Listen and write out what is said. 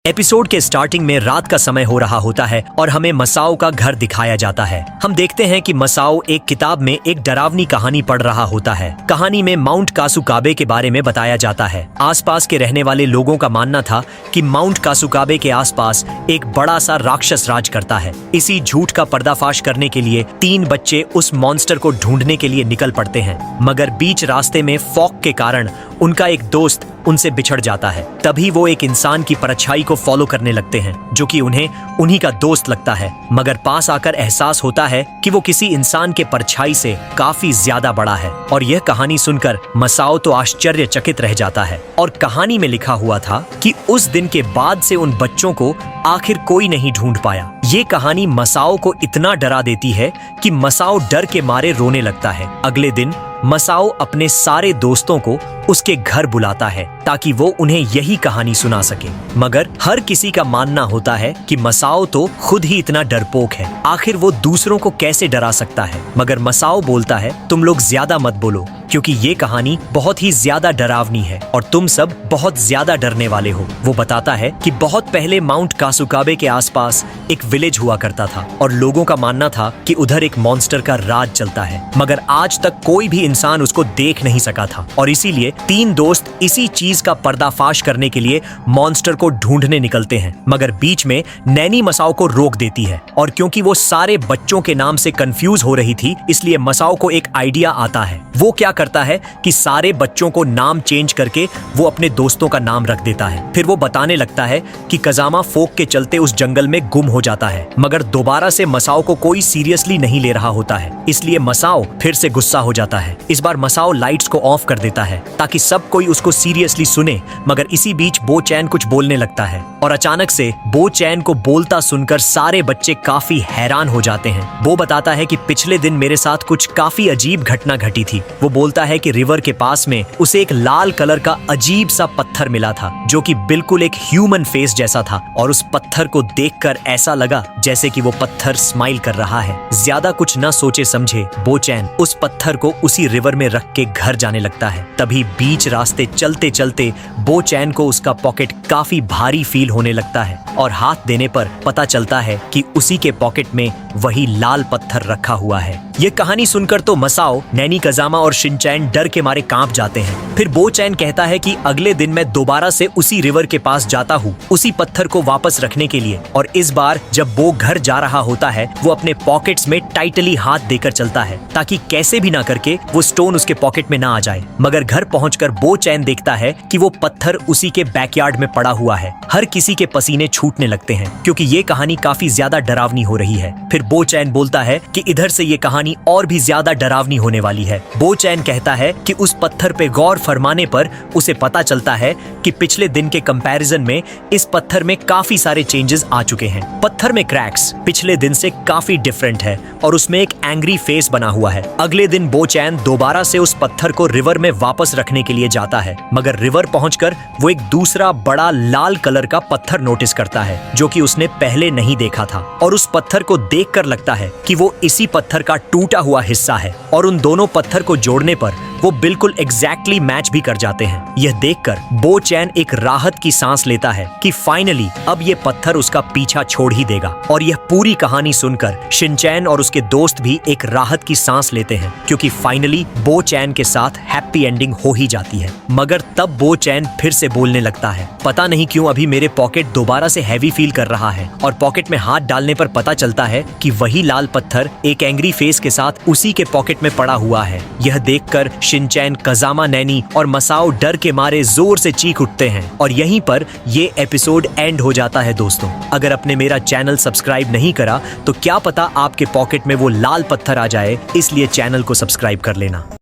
Episode के starting में रात का समय हो रहा होता है और हमें मसाओ का घर दिखाया जाता है। हम देखते हैं कि मसाओ एक किताब में एक डरावनी कहानी पढ़ रहा होता है। कहानी में माउंट कासुकाबे के बारे में बताया जाता है। आसपास के रहने वाले लोगों का मानना था कि माउंट कासुकाबे के आसपास एक बड़ा सा राक्षस राज करता है। इसी झूठ का पर्दाफाश करने के लिए 3 बच्चे उस मॉन्स्टर को ढूंढने के लिए निकल पड़ते हैं, मगर बीच रास्ते में फॉग के कारण उनका एक दोस्त उनसे बिछड़ जाता है। तभी वो एक इंसान की परछाई को फॉलो करने लगते हैं जो कि उन्हें उन्हीं का दोस्त लगता है, मगर पास आकर एहसास होता है कि वो किसी इंसान के परछाई से काफी ज्यादा बड़ा है। और यह कहानी सुनकर मसाओ तो आश्चर्यचकित रह जाता है। और कहानी में लिखा हुआ था कि उस दिन के बाद से उन बच्चों को आखिर कोई नहीं ढूंढ पाया। ये कहानी मसाओ को इतना डरा देती है कि मसाओ डर के मारे रोने लगता है। अगले दिन मसाओ अपने सारे दोस्तों को उसके घर बुलाता है ताकि वो उन्हें यही कहानी सुना सके, मगर हर किसी का मानना होता है कि मसाओ तो खुद ही इतना डरपोक है, आखिर वो दूसरों को कैसे डरा सकता है। मगर मसाओ बोलता है, तुम लोग ज्यादा मत बोलो क्योंकि ये कहानी बहुत ही ज्यादा डरावनी है और तुम सब बहुत ज्यादा डरने वाले हो। वो बताता है कि बहुत पहले माउंट कासुकाबे के आसपास एक विलेज हुआ करता था और लोगों का मानना था कि उधर एक मॉन्स्टर का राज चलता है, मगर आज तक कोई भी इंसान उसको देख नहीं सका था। और इसीलिए 3 दोस्त इसी चीज का पर्दाफाश करने के लिए मॉन्स्टर को ढूंढने निकलते हैं, मगर बीच में नैनी मसाओ को रोक देती है। और क्योंकि वो सारे बच्चों के नाम से कंफ्यूज हो रही थी, इसलिए मसाओ को एक आइडिया आता है। वो क्या करता है कि सारे बच्चों को नाम चेंज करके वो अपने दोस्तों का नाम रख देता है। फिर वो बताने लगता है कि कजामा फोक के चलते उस जंगल में गुम हो जाता है, मगर दोबारा से मसाओ को कोई सीरियसली नहीं ले रहा होता है। इसलिए मसाओ फिर से गुस्सा हो जाता है। इस बार मसाओ लाइट्स को ऑफ कर देता है ताकि सब कोई उसको सीरियसली सुने, मगर इसी बीच बो चैन कुछ बोलने लगता है और अचानक से बो चैन को बोलता सुनकर सारे बच्चे काफी हैरान हो जाते हैं। वो बताता है कि पिछले दिन मेरे साथ कुछ काफी अजीब घटना घटी थी। वो बोलता है कि रिवर के पास में उसे एक लाल कलर का अजीब सा पत्थर मिला था जो कि बिल्कुल एक ह्यूमन फेस जैसा था, और उस पत्थर को देखकर ऐसा लगा जैसे कि वो पत्थर स्माइल कर रहा है। ज्यादा कुछ न सोचे समझे बो चैन उस पत्थर को उसी रिवर में रख के घर जाने लगता है। तभी बीच रास्ते चलते चलते बो चैन को उसका पॉकेट काफी भारी फील होने लगता है और हाथ देने पर पता चलता है कि उसी के पॉकेट में वही लाल पत्थर रखा हुआ है। ये कहानी सुनकर तो मसाओ, नैनी, कजामा और शिनचैन डर के मारे कांप जाते हैं। फिर बो चैन कहता है कि अगले दिन मैं दोबारा से उसी रिवर के पास जाता हूँ उसी पत्थर को वापस रखने के लिए, और इस बार जब बो घर जा रहा होता है वो अपने पॉकेट्स में टाइटली हाथ देकर चलता है ताकि कैसे भी ना करके वो स्टोन उसके पॉकेट में ना आ जाए। मगर घर पहुंचकर बो चैन देखता है कि वो पत्थर उसी के बैकयार्ड में पड़ा हुआ है। हर किसी के पसीने छूटने लगते हैं क्योंकि ये कहानी काफी ज्यादा डरावनी हो रही है। फिर बो चैन बोलता है कि इधर से ये कहानी और भी ज्यादा डरावनी होने वाली है। बो चैन कहता है कि उस पत्थर पे गौर फरमाने पर उसे पता चलता है कि पिछले दिन के कंपैरिजन में इस पत्थर में काफी सारे चेंजेस आ चुके हैं। पत्थर में क्रैक्स पिछले दिन से काफी डिफरेंट है और उसमें एक एंग्री फेस बना हुआ है। अगले दिन बो चैन दोबारा से उस पत्थर को रिवर में वापस रखने के लिए जाता है, मगर रिवर पहुंचकर वो एक दूसरा बड़ा लाल कलर का पत्थर नोटिस करता है जो कि उसने पहले नहीं देखा था, और उस पत्थर को देखकर लगता है कि वो इसी पत्थर का टूटा हुआ हिस्सा है, और उन दोनों पत्थर को जोड़ने पर वो बिल्कुल एग्जैक्टली मैच भी कर जाते हैं। यह देखकर बो चैन एक राहत की सांस लेता है कि फाइनली अब ये पत्थर उसका पीछा छोड़ ही देगा। और यह पूरी कहानी सुनकर शिनचैन और उसके दोस्त भी एक राहत की सांस लेते हैं क्योंकि फाइनली बो चैन के साथ हैप्पी एंडिंग हो ही जाती है। मगर तब बो चैन फिर से बोलने लगता है, पता नहीं क्यों अभी मेरे पॉकेट दोबारा से हैवी फील कर रहा है, और पॉकेट में हाथ डालने पर पता चलता है कि वही लाल पत्थर एक एंग्री फेस के साथ उसी के पॉकेट में पड़ा हुआ है। यह देखकर शिनचैन, कजामा, नैनी और मसाओ डर के मारे जोर से चीख उठते हैं, और यहीं पर ये एपिसोड एंड हो जाता है। दोस्तों, अगर आपने मेरा चैनल सब्सक्राइब नहीं करा तो क्या पता आपके पॉकेट में वो लाल पत्थर आ जाए, इसलिए चैनल को सब्सक्राइब कर लेना।